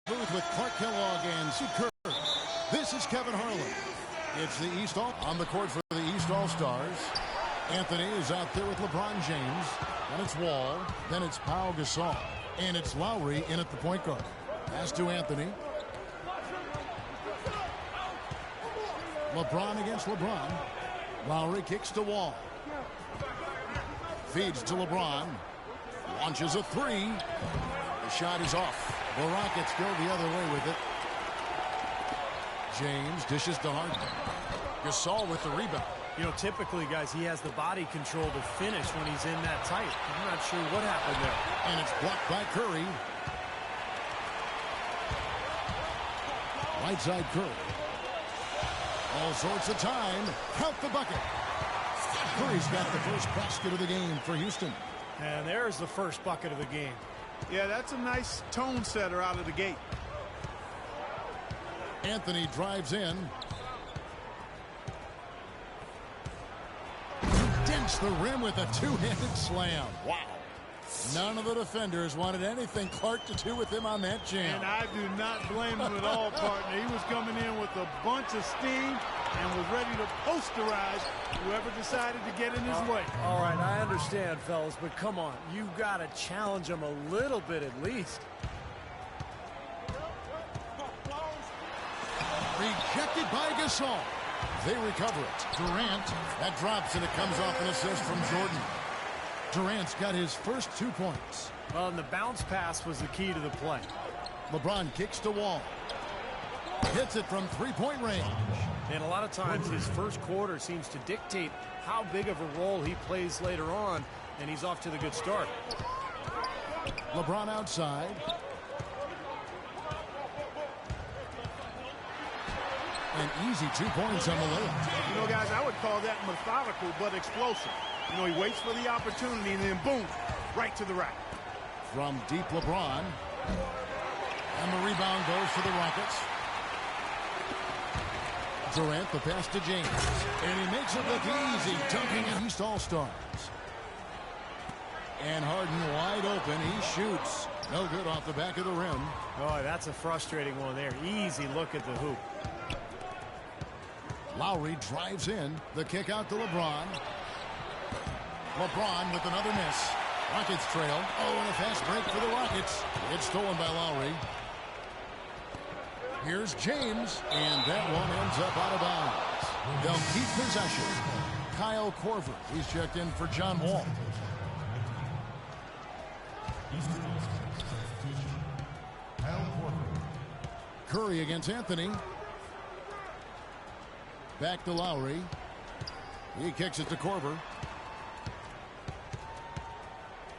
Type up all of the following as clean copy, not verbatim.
Booth with Clark Kellogg and Sue Kerr. This is Kevin Harlan. It's the East All on the court for the East All-Stars. Anthony is out there with LeBron James. Then it's Wall. Then it's Pau Gasol. And it's Lowry in at the point guard. Pass to Anthony. LeBron against LeBron. Lowry kicks to Wall. Feeds to LeBron. Launches a three. The shot is off. The Rockets go the other way with it. James dishes to Harden. Gasol with the rebound. You know, typically, guys, he has the body control to finish when he's in that tight. I'm not sure what happened there. And it's blocked by Curry. Right side Curry. All sorts of time. Count the bucket. Curry's got the first basket of the game for Houston. And there's the first bucket of the game. Yeah, that's a nice tone setter out of the gate. Anthony drives in. Dents the rim with a two-handed slam. Wow. None of the defenders wanted anything Clark to do with him on that jam. And I do not blame him at all, partner. He was coming in with a bunch of steam and was ready to posterize whoever decided to get in his way. All right, I understand, fellas, but come on. You got to challenge him a little bit at least. Rejected by Gasol. They recover it. Durant. That drops and it comes off an assist from Jordan. Durant's got his first 2 points. Well, and the bounce pass was the key to the play. LeBron kicks to Wall. Hits it from three-point range. And a lot of times his first quarter seems to dictate how big of a role he plays later on, and he's off to the good start. LeBron outside. An easy 2 points on the layup. You know, guys, I would call that methodical but explosive. You know, he waits for the opportunity and then boom, right to the rack. From deep LeBron. And the rebound goes to the Rockets. Durant, the pass to James. And he makes it look easy, dunking in East All-Stars. And Harden wide open. He shoots. No good off the back of the rim. Oh, that's a frustrating one there. Easy look at the hoop. Lowry drives in. The kick out to LeBron. LeBron with another miss. Rockets trail. Oh, and a fast break for the Rockets. It's stolen by Lowry. Here's James. And that one ends up out of bounds. They'll keep possession. Kyle Korver. He's checked in for John Wall. Curry against Anthony. Back to Lowry. He kicks it to Korver.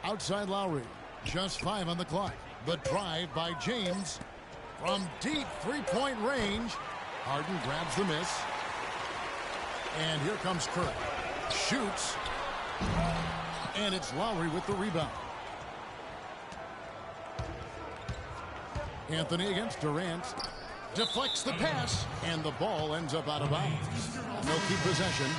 Outside Lowry. Just 5 on the clock. The drive by James. From deep three-point range. Harden grabs the miss. And here comes Curry. Shoots. And it's Lowry with the rebound. Anthony against Durant. Deflects the pass. And the ball ends up out of bounds. They'll keep possession.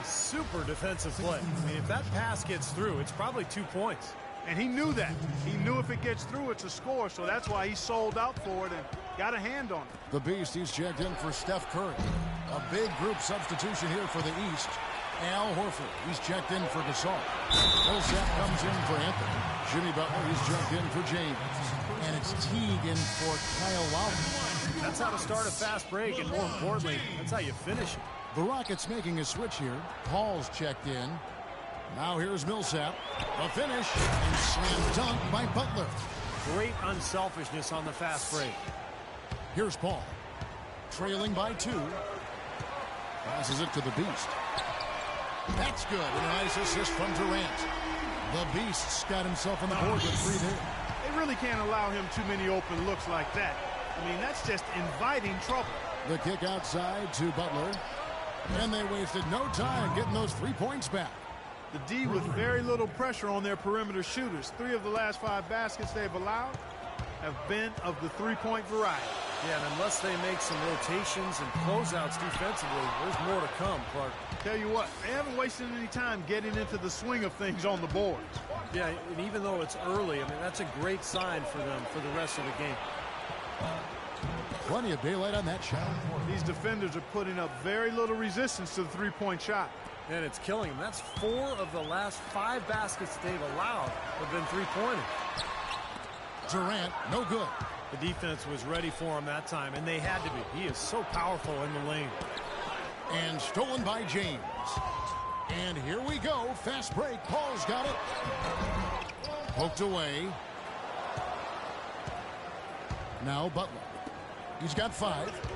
Super defensive play. I mean, if that pass gets through, it's probably 2 points. And he knew that. He knew if it gets through, it's a score. So that's why he sold out for it and got a hand on it. The Beast, he's checked in for Steph Curry. A big group substitution here for the East. Al Horford, he's checked in for Gasol. Millsap comes in for Anthony. Jimmy Butler, he's checked in for James. And it's Teague in for Kyle Lowry. That's how to start a fast break, and more importantly, that's how you finish it. The Rockets making a switch here. Paul's checked in. Now here's Millsap. A finish and slam dunk by Butler. Great unselfishness on the fast break. Here's Paul. Trailing by 2. Passes it to the Beast. That's good. And a nice assist from Durant. The Beast's got himself on the board with 3 there. They really can't allow him too many open looks like that. I mean, that's just inviting trouble. The kick outside to Butler. And they wasted no time getting those 3 points back. The D with very little pressure on their perimeter shooters. 3 of the last 5 baskets they've allowed have been of the three-point variety. Yeah, and unless they make some rotations and closeouts defensively, there's more to come, Clark. Tell you what, they haven't wasted any time getting into the swing of things on the boards. Yeah, and even though it's early, I mean, that's a great sign for them for the rest of the game. Plenty of daylight on that shot. These defenders are putting up very little resistance to the three-point shot. And it's killing them. That's 4 of the last 5 baskets they've allowed have been three-pointers. Durant, no good. The defense was ready for him that time, and they had to be. He is so powerful in the lane. And stolen by James. And here we go. Fast break. Paul's got it. Poked away. Now Butler. He's got 5.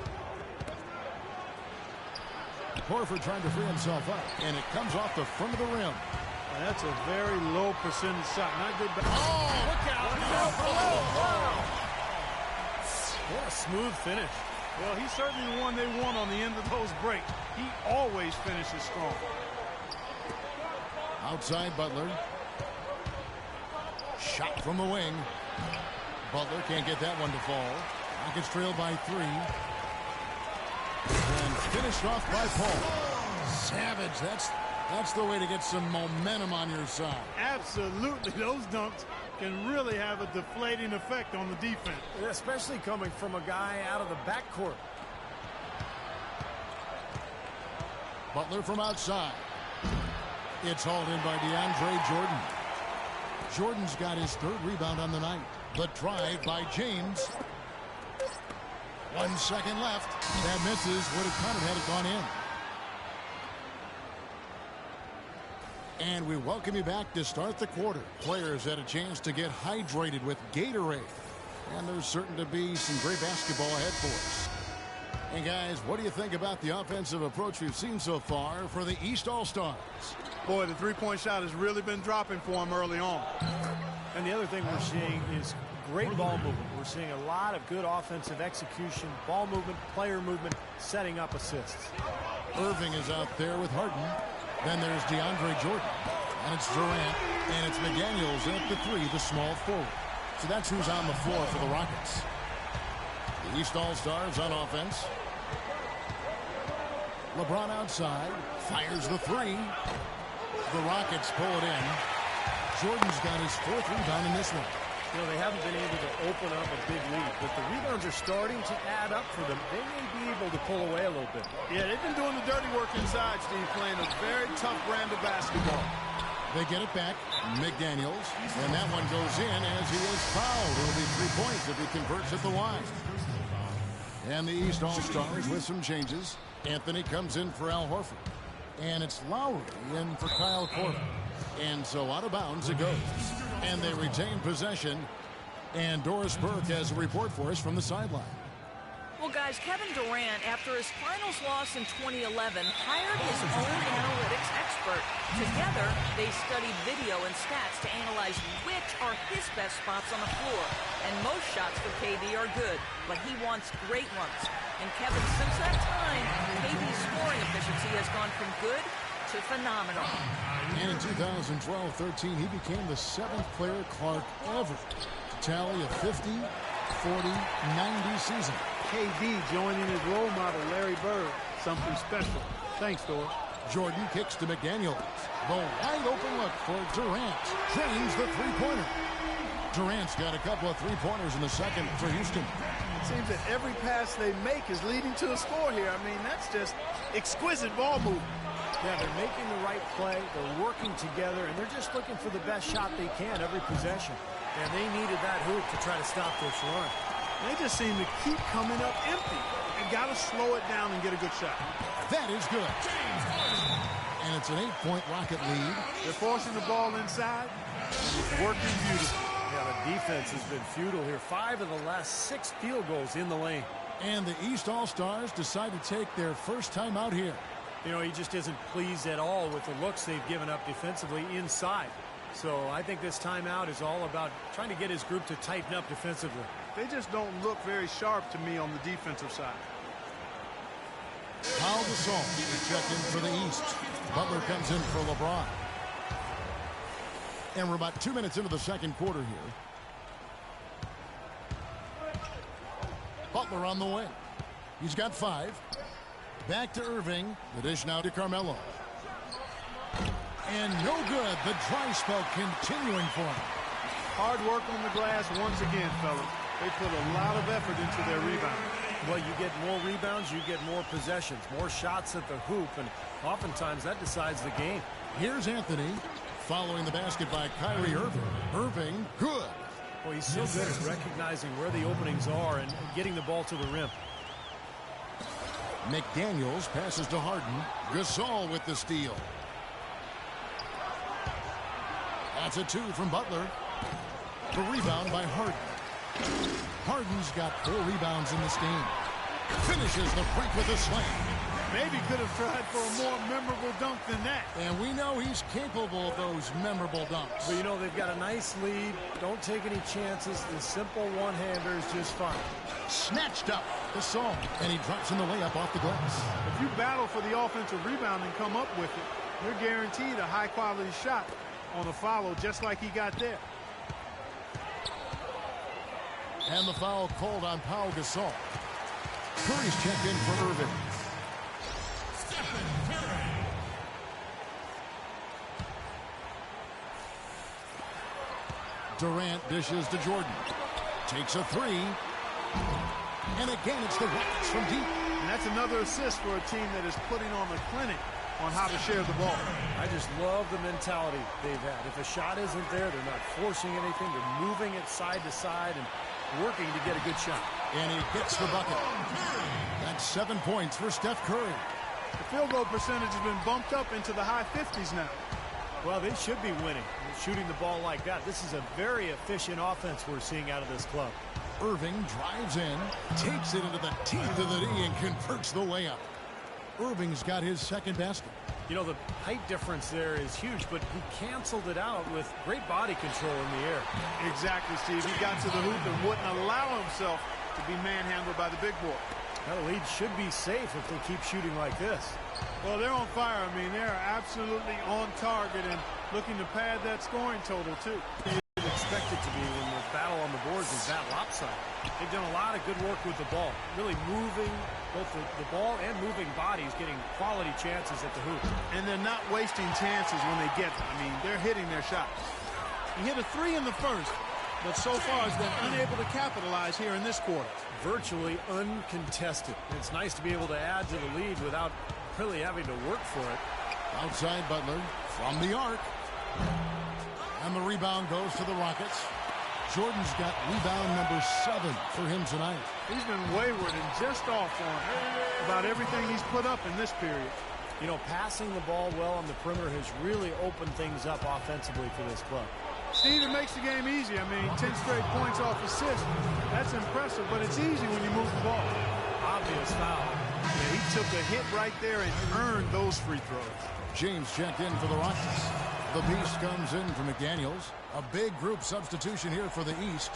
Horford trying to free himself up. And it comes off the front of the rim. And that's a very low percentage shot. Not good. Oh, look out. Wow. What a smooth finish. Well, he's certainly the one they want on the end of those breaks. He always finishes strong. Outside Butler. Shot from the wing. Butler can't get that one to fall. Rockets trailed by 3. And finished off by Paul. Savage. That's the way to get some momentum on your side. Absolutely. Those dunks can really have a deflating effect on the defense. Especially coming from a guy out of the backcourt. Butler from outside. It's hauled in by DeAndre Jordan. Jordan's got his 3rd rebound on the night. The drive by James. 1 second left. That misses. Would have counted had it gone in. And we welcome you back to start the quarter. Players had a chance to get hydrated with Gatorade. And there's certain to be some great basketball ahead for us. And guys, what do you think about the offensive approach we've seen so far for the East All-Stars? Boy, the three-point shot has really been dropping for him early on. And the other thing we're seeing is great ball movement. We're seeing a lot of good offensive execution, ball movement, player movement, setting up assists. Irving is out there with Harden. Then there's DeAndre Jordan. And it's Durant. And it's McDaniels at the 3, the small forward. So that's who's on the floor for the Rockets. The East All-Stars on offense. LeBron outside. Fires the 3. The Rockets pull it in. Jordan's got his 4th rebound in this one. You know, they haven't been able to open up a big lead, but the rebounds are starting to add up for them. They may be able to pull away a little bit. Yeah, they've been doing the dirty work inside, Steve, playing a very tough brand of basketball. They get it back. McDaniels. And that one goes in as he is fouled. It'll be 3 points if he converts at the line. And the East All-Stars with some changes. Anthony comes in for Al Horford. And it's Lowry in for Kyle Korver. And so out of bounds it goes. And they retain possession. And Doris Burke has a report for us from the sideline. Well, guys, Kevin Durant, after his finals loss in 2011, hired his own analytics expert. Together, they studied video and stats to analyze which are his best spots on the floor. And most shots for KD are good, but he wants great ones. And Kevin, since that time, KD's scoring efficiency has gone from good to phenomenal. And in 2012-13, he became the 7th player Clark ever to tally a 50, 40, 90 season. KD joining his role model, Larry Bird. Something special. Thanks, Thor. Jordan kicks to McDaniels. The wide open look for Durant. Drains the 3-pointer. Durant's got a couple of 3-pointers in the second for Houston. It seems that every pass they make is leading to a score here. I mean, that's just exquisite ball movement. Yeah, they're making the right play. They're working together, and they're just looking for the best shot they can every possession. And they needed that hoop to try to stop this run. They just seem to keep coming up empty. You got to slow it down and get a good shot. That is good. And it's an 8-point Rocket lead. They're forcing the ball inside, and it's working beautifully. Yeah, the defense has been futile here. 5 of the last 6 field goals in the lane. And the East All-Stars decide to take their first time out here. You know, he just isn't pleased at all with the looks they've given up defensively inside. So I think this timeout is all about trying to get his group to tighten up defensively. They just don't look very sharp to me on the defensive side. Paul Gasol is checked in for the East. Butler comes in for LeBron. And we're about 2 minutes into the second quarter here. Butler on the wing. He's got 5. Back to Irving. The dish now to Carmelo. And no good. The dry spell continuing for him. Hard work on the glass once again, fellas. They put a lot of effort into their rebound. Well, you get more rebounds, you get more possessions, more shots at the hoop, and oftentimes that decides the game. Here's Anthony following the basket by Kyrie Irving. Irving, good. Well, he's so good at recognizing where the openings are and getting the ball to the rim. McDaniels passes to Harden. Gasol with the steal. That's a 2 from Butler. The rebound by Harden. Harden's got 4 rebounds in this game. Finishes the break with a slam. Maybe could have tried for a more memorable dunk than that. And we know he's capable of those memorable dunks. But, you know, they've got a nice lead. Don't take any chances. The simple one-hander is just fine. Snatched up. Gasol. And he drops in the layup off the glass. If you battle for the offensive rebound and come up with it, you're guaranteed a high-quality shot on a follow just like he got there. And the foul called on Pau Gasol. Curry's checked in for Irving. Durant dishes to Jordan. Takes a 3. And again, it's the Rockets from deep. And that's another assist for a team that is putting on a clinic on how to share the ball. I just love the mentality they've had. If a shot isn't there, they're not forcing anything. They're moving it side to side and working to get a good shot. And he gets the bucket. That's 7 points for Steph Curry. The field goal percentage has been bumped up into the high 50s now. Well, they should be winning, shooting the ball like that. This is a very efficient offense we're seeing out of this club. Irving drives in, takes it into the teeth of the knee, and converts the layup. Irving's got his second basket. You know, the height difference there is huge, but he canceled it out with great body control in the air. Exactly, Steve. He got to the hoop and wouldn't allow himself to be manhandled by the big boy. That lead should be safe if they keep shooting like this. Well, they're on fire. I mean, they're absolutely on target and looking to pad that scoring total, too. You'd expect it to be when the battle on the boards is that lopsided. They've done a lot of good work with the ball, really moving both the ball and moving bodies, getting quality chances at the hoop. And they're not wasting chances when they get them. I mean, they're hitting their shots. He hit a 3 in the first, but so far has been unable to capitalize here in this quarter. Virtually uncontested. It's nice to be able to add to the lead without really having to work for it. Outside Butler from the arc. And the rebound goes to the Rockets. Jordan's got rebound number 7 for him tonight. He's been wayward and just off on about everything he's put up in this period. You know, passing the ball well on the perimeter has really opened things up offensively for this club. Steve, it makes the game easy. I mean, 10 straight points off assist. That's impressive, but it's easy when you move the ball. Obvious foul. Yeah, he took a hit right there and earned those free throws. James checked in for the Rockets. The Beast comes in for McDaniels. A big group substitution here for the East.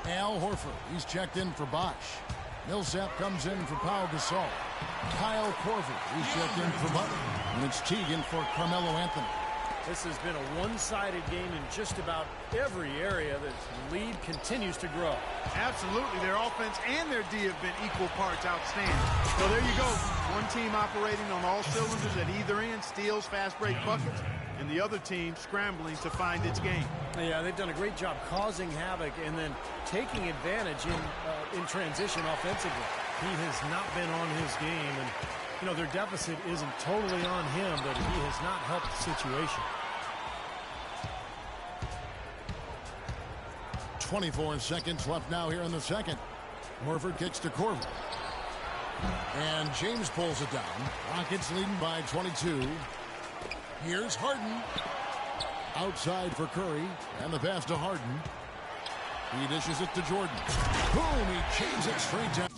Al Horford, he's checked in for Bosch. Millsap comes in for Pau Gasol. Kyle Korver, he's checked in for Butler. And it's Teagan for Carmelo Anthony. This has been a one-sided game in just about every area. The lead continues to grow. Absolutely. Their offense and their D have been equal parts outstanding. So there you go. One team operating on all cylinders at either end, steals, fast break buckets, and the other team scrambling to find its game. Yeah, they've done a great job causing havoc and then taking advantage in transition offensively. He has not been on his game, and you know, their deficit isn't totally on him, but he has not helped the situation. 24 seconds left now here in the second. Horford kicks to Korver. And James pulls it down. Rockets leading by 22. Here's Harden. Outside for Curry. And the pass to Harden. He dishes it to Jordan. Boom! He chains it straight down.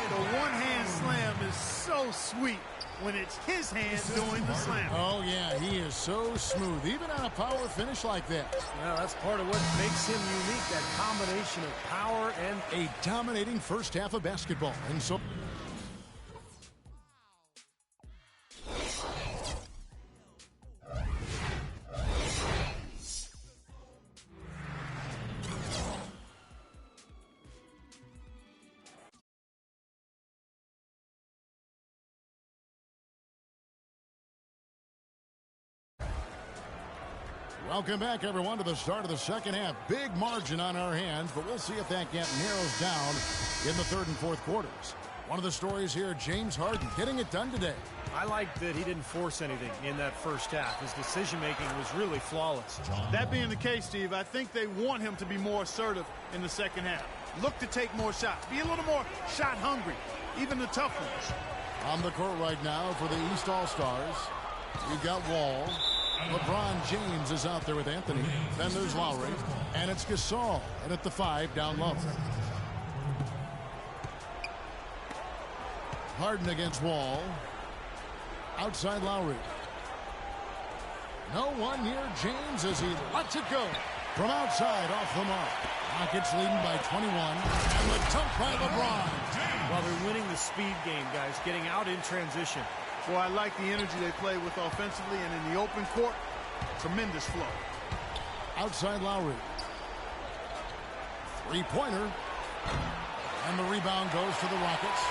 The one-hand slam is so sweet when it's his hand doing the slam. Oh, yeah, he is so smooth, even on a power finish like that. Well, that's part of what makes him unique, that combination of power and A dominating first half of basketball. And so Welcome back, everyone, to the start of the second half. Big margin on our hands, but we'll see if that gap narrows down in the third and fourth quarters. One of the stories here, James Harden getting it done today. I like that he didn't force anything in that first half. His decision-making was really flawless. That being the case, Steve, I think they want him to be more assertive in the second half. Look to take more shots. Be a little more shot hungry, even the tough ones. On the court right now for the East All-Stars, you've got Wall. LeBron James is out there with Anthony. Then there's Lowry. And it's Gasol. And at the 5, down low. Harden against Wall. Outside Lowry. No one near James as he lets it go. From outside, off the mark. Rockets leading by 21. And the dunk by LeBron. Well, they're winning the speed game, guys, getting out in transition. Boy, I like the energy they play with offensively, and in the open court, tremendous flow. Outside Lowry. Three-pointer. And the rebound goes to the Rockets.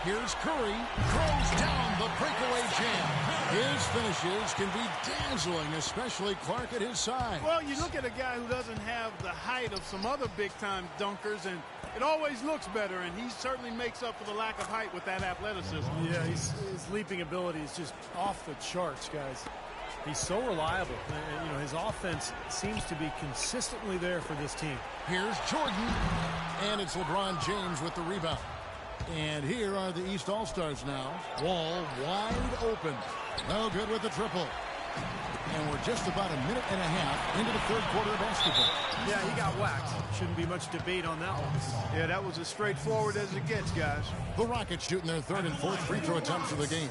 Here's Curry. Throws down the breakaway jam. His finishes can be dazzling, especially Clark at his size. Well, you look at a guy who doesn't have the height of some other big-time dunkers, and it always looks better, and he certainly makes up for the lack of height with that athleticism. Yeah, his leaping ability is just off the charts, guys. He's so reliable. And, you know, his offense seems to be consistently there for this team. Here's Jordan, and it's LeBron James with the rebound. And here are the East All-Stars now. Wall wide open. No good with the triple. And we're just about a minute and a half into the third quarter of basketball. Yeah, he got whacked. Shouldn't be much debate on that one. Yeah, that was as straightforward as it gets, guys. The Rockets shooting their third and fourth free throw attempts of the game.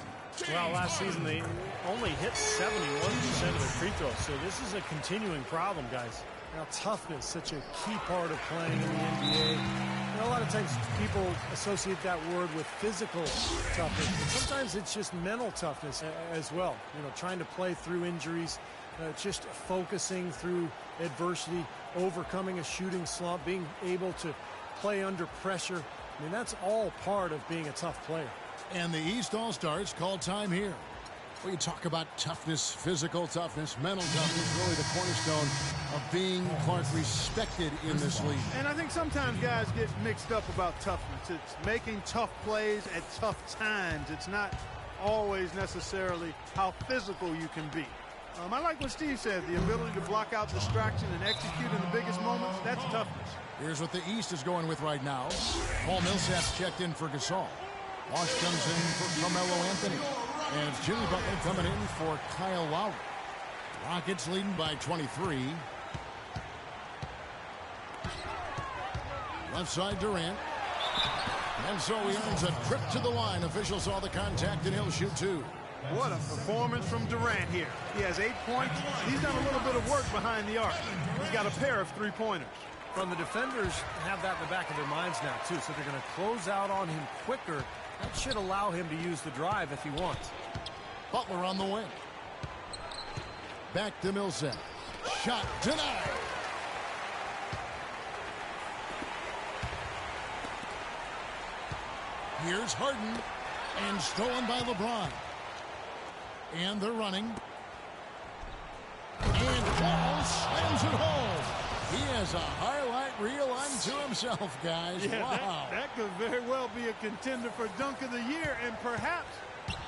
Well, last season they only hit 71% of their free throws, so this is a continuing problem, guys. Now, toughness, such a key part of playing in the NBA. You know, a lot of times people associate that word with physical toughness, but sometimes it's just mental toughness as well. You know, trying to play through injuries, just focusing through adversity, overcoming a shooting slump, being able to play under pressure. I mean, that's all part of being a tough player. And the East All-Stars call time here. Well, you talk about toughness, physical toughness, mental toughness, really the cornerstone of being, Clark, respected in this league. And I think sometimes guys get mixed up about toughness. It's making tough plays at tough times. It's not always necessarily how physical you can be. I like what Steve said, the ability to block out distraction and execute in the biggest moments, that's toughness. Here's what the East is going with right now. Paul Millsap's checked in for Gasol. Wash comes in for Carmelo Anthony. And it's Jimmy Butler coming in for Kyle Lowry. Rockets leading by 23. Left side Durant. And so he earns a trip to the line. Officials saw the contact and he'll shoot two. What a performance from Durant here. He has 8 points. He's done a little bit of work behind the arc. He's got a pair of three-pointers. From the defenders have that in the back of their minds now, too, so they're going to close out on him quicker. That should allow him to use the drive if he wants. Butler on the wing. Back to Millsap. Shot denied. Here's Harden. And stolen by LeBron. And they're running. And Wall slams it home. He has a highlight reel unto himself, guys. Yeah, wow. That could very well be a contender for Dunk of the Year and perhaps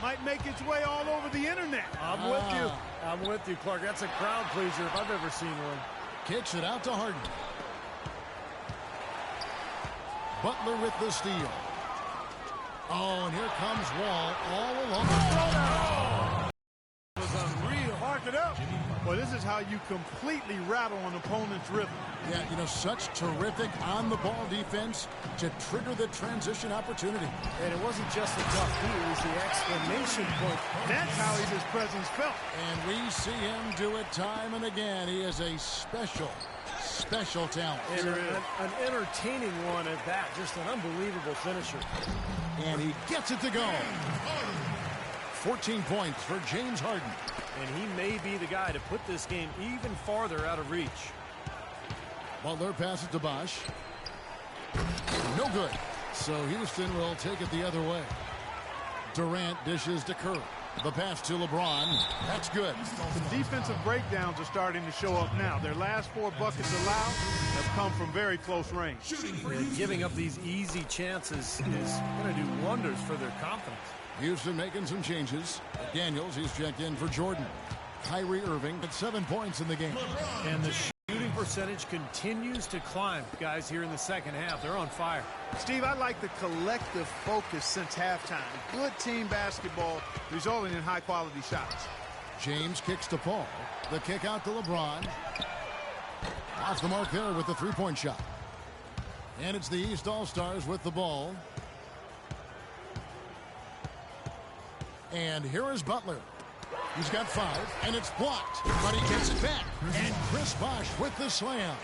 might make its way all over the internet. I'm with you. I'm with you, Clark. That's a crowd pleaser if I've ever seen one. Kicks it out to Harden. Butler with the steal. Oh, and here comes Wall all along. Oh! It was unreal. Mark it up. Well, this is how you completely rattle an opponent's rhythm. Yeah, you know, such terrific on-the-ball defense to trigger the transition opportunity. And it wasn't just the tough beat, it was the exclamation point. That's how his presence felt. And we see him do it time and again. He is a special talent. And an entertaining one at that. Just an unbelievable finisher. And he gets it to go. 14 points for James Harden. And he may be the guy to put this game even farther out of reach. Butler passes to Bosh. No good. So Houston will take it the other way. Durant dishes to Curry. The pass to LeBron. That's good. The defensive breakdowns are starting to show up now. Their last 4 buckets allowed have come from very close range. Yeah, giving up these easy chances is going to do wonders for their confidence. Houston making some changes. Daniels, he's checked in for Jordan. Kyrie Irving at 7 points in the game. And the shooting percentage continues to climb, guys, here in the second half. They're on fire. Steve, I like the collective focus since halftime. Good team basketball resulting in high-quality shots. James kicks to Paul. The kick out to LeBron. Off the mark there with the three-point shot. And it's the East All-Stars with the ball. And here is Butler. He's got 5, and it's blocked, but he gets it back. And Chris Bosh with the slam.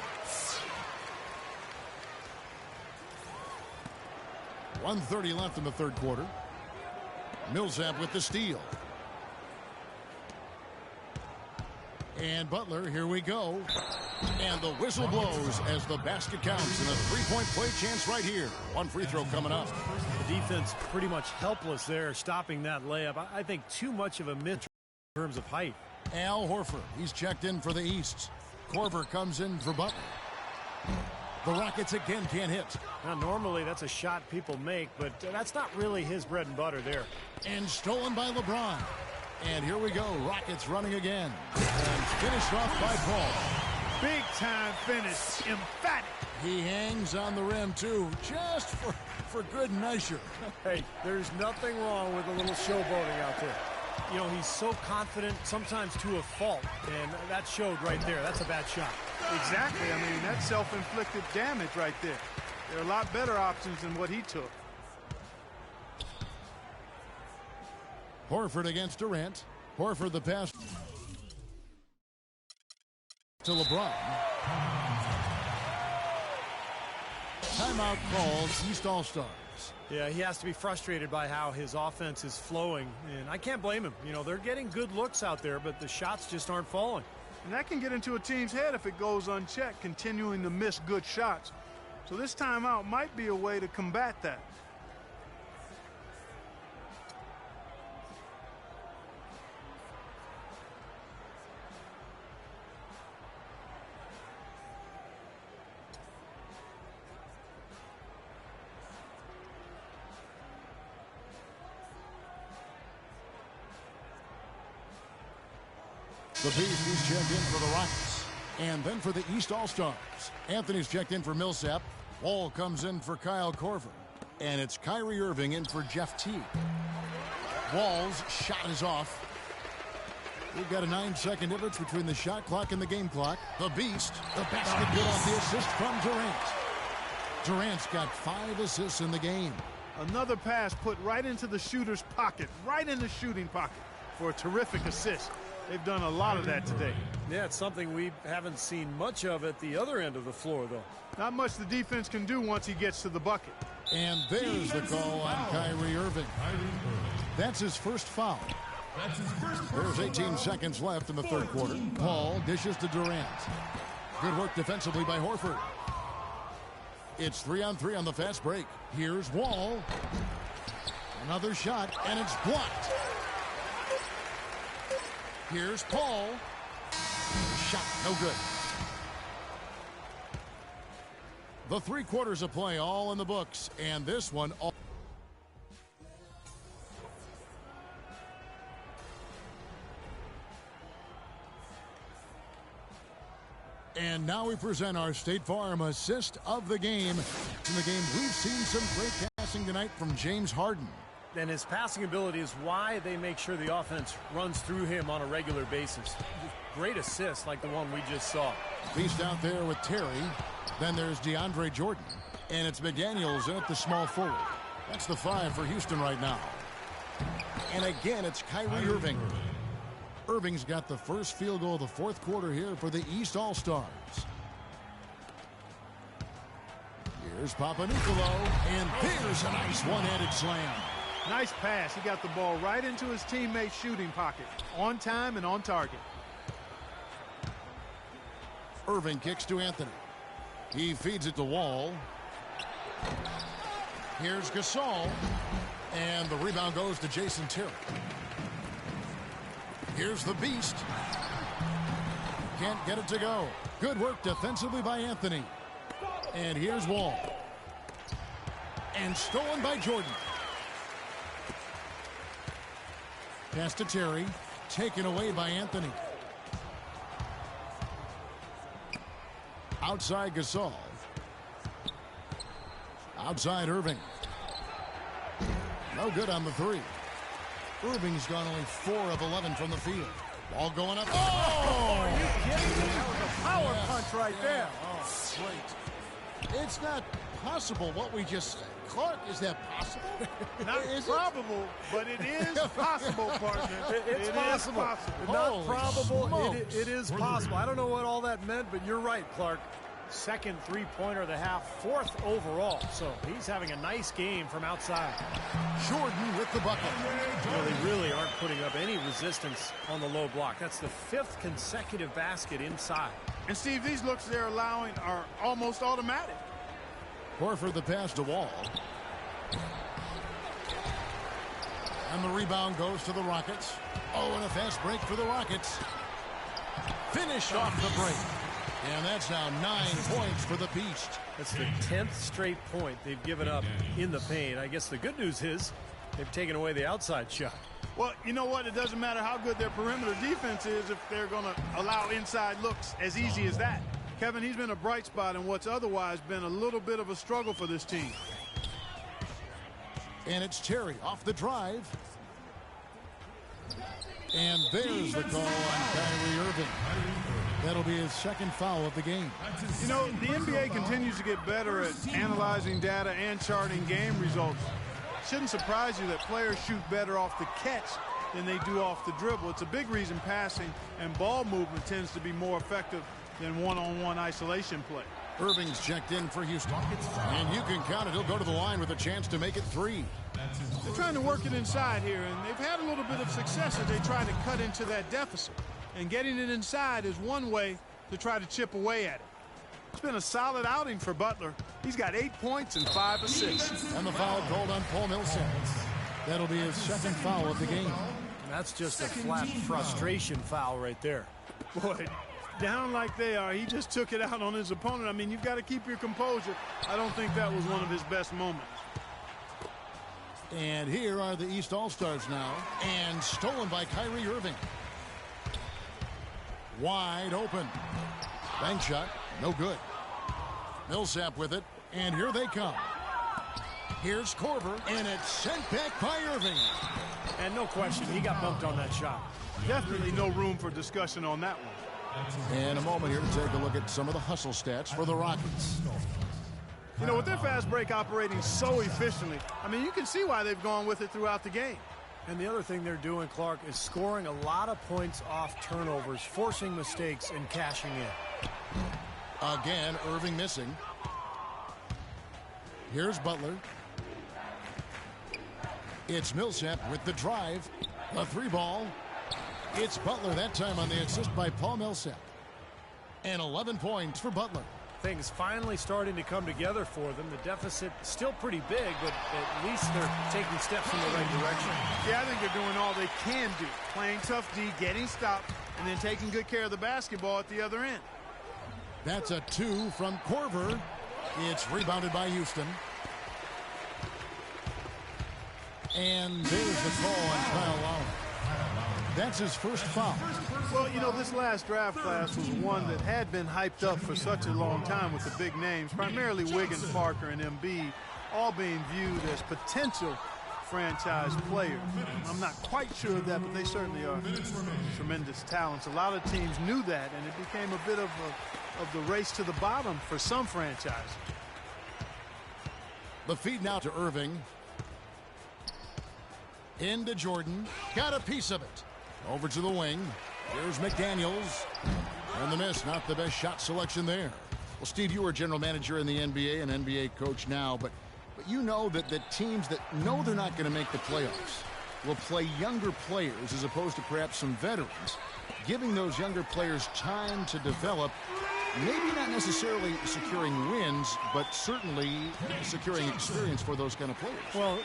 1:30 left in the third quarter. Millsap with the steal. And Butler, here we go. And the whistle blows as the basket counts, and a three-point play chance right here. One free throw coming up. The defense pretty much helpless there, stopping that layup. I think too much of a miss in terms of height. Al Horford, he's checked in for the East. Korver comes in for Butler. The Rockets again can't hit. Now, normally that's a shot people make, but that's not really his bread and butter there. And stolen by LeBron. And here we go, Rockets running again. And finished off by Paul. Big time finish, emphatic. He hangs on the rim too, just for good measure. Hey, there's nothing wrong with a little showboating out there. You know, he's so confident, sometimes to a fault, and that showed right there. That's a bad shot. Exactly. I mean, that's self-inflicted damage right there. There are a lot better options than what he took. Horford against Durant. Horford the pass to LeBron. Timeout called, East All-Stars. Yeah, he has to be frustrated by how his offense is flowing, and I can't blame him. You know, they're getting good looks out there, but the shots just aren't falling. And that can get into a team's head if it goes unchecked, continuing to miss good shots. So this timeout might be a way to combat that. The Beast is checked in for the Rockets. And then for the East All-Stars. Anthony's checked in for Millsap. Wall comes in for Kyle Korver. And it's Kyrie Irving in for Jeff Teague. Wall's shot is off. We've got a 9-second difference between the shot clock and the game clock. The Beast, the basket good off the assist from Durant. Durant's got 5 assists in the game. Another pass put right into the shooter's pocket, right in the shooting pocket for a terrific assist. They've done a lot of that today. Yeah, it's something we haven't seen much of at the other end of the floor, though. Not much the defense can do once he gets to the bucket. And there's the call on Kyrie Irving. That's his first foul. There's 18 seconds left in the third quarter. Paul dishes to Durant. Good work defensively by Horford. It's 3-on-3 on the fast break. Here's Wall. Another shot, and it's blocked. Here's Paul. Shot, no good. The 3 quarters of play all in the books, and this one all. And now we present our State Farm assist of the game. In the game, we've seen some great passing tonight from James Harden. And his passing ability is why they make sure the offense runs through him on a regular basis. Great assists like the one we just saw. Beast out there with Terry. Then there's DeAndre Jordan. And it's McDaniels in at the small forward. That's the 5 for Houston right now. And again, it's Kyrie Irving. Irving's got the first field goal of the fourth quarter here for the East All-Stars. Here's Papanucolo, and there's a nice one-handed slam. Nice pass. He got the ball right into his teammate's shooting pocket. On time and on target. Irving kicks to Anthony. He feeds it to Wall. Here's Gasol. And the rebound goes to Jason Terry. Here's the beast. Can't get it to go. Good work defensively by Anthony. And here's Wall. And stolen by Jordan. Pass to Terry. Taken away by Anthony. Outside Gasol. Outside Irving. No good on the three. Irving's gone only 4 of 11 from the field. Ball going up. Oh! Are you kidding me? That was a power punch right there. Oh, great. It's not possible what we just said. Clark, is that possible? Not probable, but it is possible, partner. It's possible. Not Holy probable. smokes. It is possible. I don't know what all that meant, but you're right, Clark. Second three-pointer of the half, 4th overall. So he's having a nice game from outside. Jordan with the bucket. Well, they really aren't putting up any resistance on the low block. That's the 5th consecutive basket inside. And, Steve, these looks they're allowing are almost automatic. Horford the pass to Wall. And the rebound goes to the Rockets. Oh, and a fast break for the Rockets. Finished off the break. And that's now 9 points for the Beast. That's the 10th straight point they've given up in the paint. I guess the good news is they've taken away the outside shot. Well, you know what? It doesn't matter how good their perimeter defense is if they're going to allow inside looks as easy as that. Kevin, he's been a bright spot in what's otherwise been a little bit of a struggle for this team. And it's Terry off the drive. And there's the call on Kyrie Irving. That'll be his 2nd foul of the game. You know, the NBA continues to get better at analyzing data and charting game results. It shouldn't surprise you that players shoot better off the catch than they do off the dribble. It's a big reason passing and ball movement tends to be more effective than one-on-one isolation play. Irving's checked in for Houston. And you can count it. He'll go to the line with a chance to make it 3. They're trying to work it inside here, and they've had a little bit of success as they try to cut into that deficit. And getting it inside is one way to try to chip away at it. It's been a solid outing for Butler. He's got 8 points and 5 assists. And the foul called on Paul Millsap. That'll be his 2nd foul of the game. That's just a flat frustration foul right there. Boy, down like they are, he just took it out on his opponent. I mean, you've got to keep your composure. I don't think that was one of his best moments. And here are the East All-Stars now. And stolen by Kyrie Irving. Wide open. Bank shot. No good. Millsap with it. And here they come. Here's Korver. And it's sent back by Irving. And no question, he got bumped on that shot. Definitely no room for discussion on that one. And a moment here to take a look at some of the hustle stats for the Rockets. You know, with their fast break operating so efficiently, I mean, you can see why they've gone with it throughout the game. And the other thing they're doing, Clark, is scoring a lot of points off turnovers, forcing mistakes and cashing in. Again, Irving missing. Here's Butler. It's Millsap with the drive. A 3-ball. It's Butler that time on the assist by Paul Millsap. And 11 points for Butler. Things finally starting to come together for them. The deficit still pretty big, but at least they're taking steps in the right direction. Yeah, I think they're doing all they can do. Playing tough D, getting stopped, and then taking good care of the basketball at the other end. That's a 2 from Korver. It's rebounded by Houston. And there's the call on Kyle Lowry. That's his 1st foul. Well, you know, this last draft class was one that had been hyped up for such a long time with the big names, primarily Wiggins, Parker, and Embiid, all being viewed as potential franchise players. I'm not quite sure of that, but they certainly are tremendous talents. A lot of teams knew that, and it became a bit of the race to the bottom for some franchises. The feed now to Irving. Into Jordan. Got a piece of it. Over to the wing. Here's McDaniels. And the miss. Not the best shot selection there. Well, Steve, you are general manager in the NBA and NBA coach now, but you know that the teams that know they're not going to make the playoffs will play younger players as opposed to perhaps some veterans, giving those younger players time to develop, maybe not necessarily securing wins, but certainly securing experience for those kind of players. Well,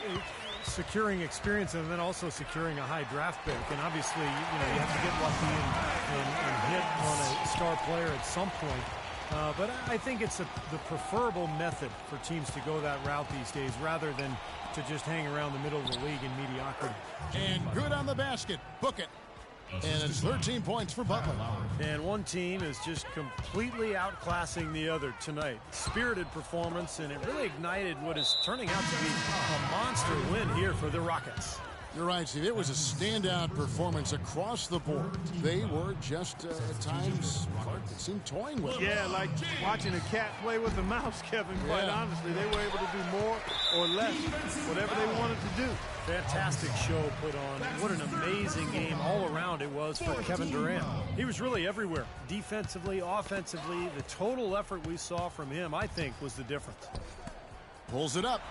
securing experience and then also securing a high draft pick. And obviously, you have to get lucky and hit on a star player at some point. But I think it's the preferable method for teams to go that route these days rather than to just hang around the middle of the league in mediocrity. And good on the basket. Book it. And it's 13 points for Butler. And one team is just completely outclassing the other tonight. Spirited performance, and it really ignited what is turning out to be a monster win here for the Rockets. You're right, Steve. It was a standout performance across the board. They were just, at times, Clark, it seemed toying with them. Yeah, like watching a cat play with a mouse, Kevin, quite honestly. They were able to do more or less, whatever they wanted to do. Fantastic show put on. What an amazing game all around it was for Kevin Durant. He was really everywhere. Defensively, offensively, the total effort we saw from him, I think, was the difference. Pulls it up.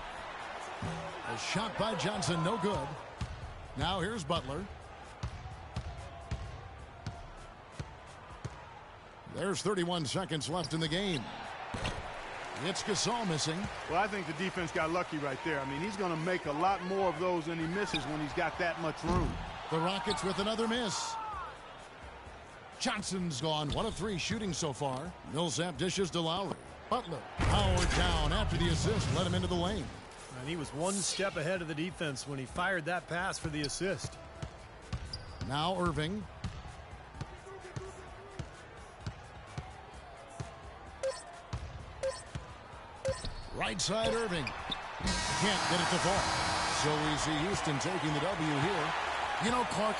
A shot by Johnson, no good. Now here's Butler. There's 31 seconds left in the game. It's Gasol missing. Well, I think the defense got lucky right there. I mean, he's going to make a lot more of those than he misses when he's got that much room. The Rockets with another miss. Johnson's gone 1 of 3 shooting so far. Millsap dishes to Lowry. Butler powered down after the assist, led him into the lane. And he was one step ahead of the defense when he fired that pass for the assist. Now Irving. Right side Irving. Can't get it to fall. So we see Houston taking the W here. You know, Clark,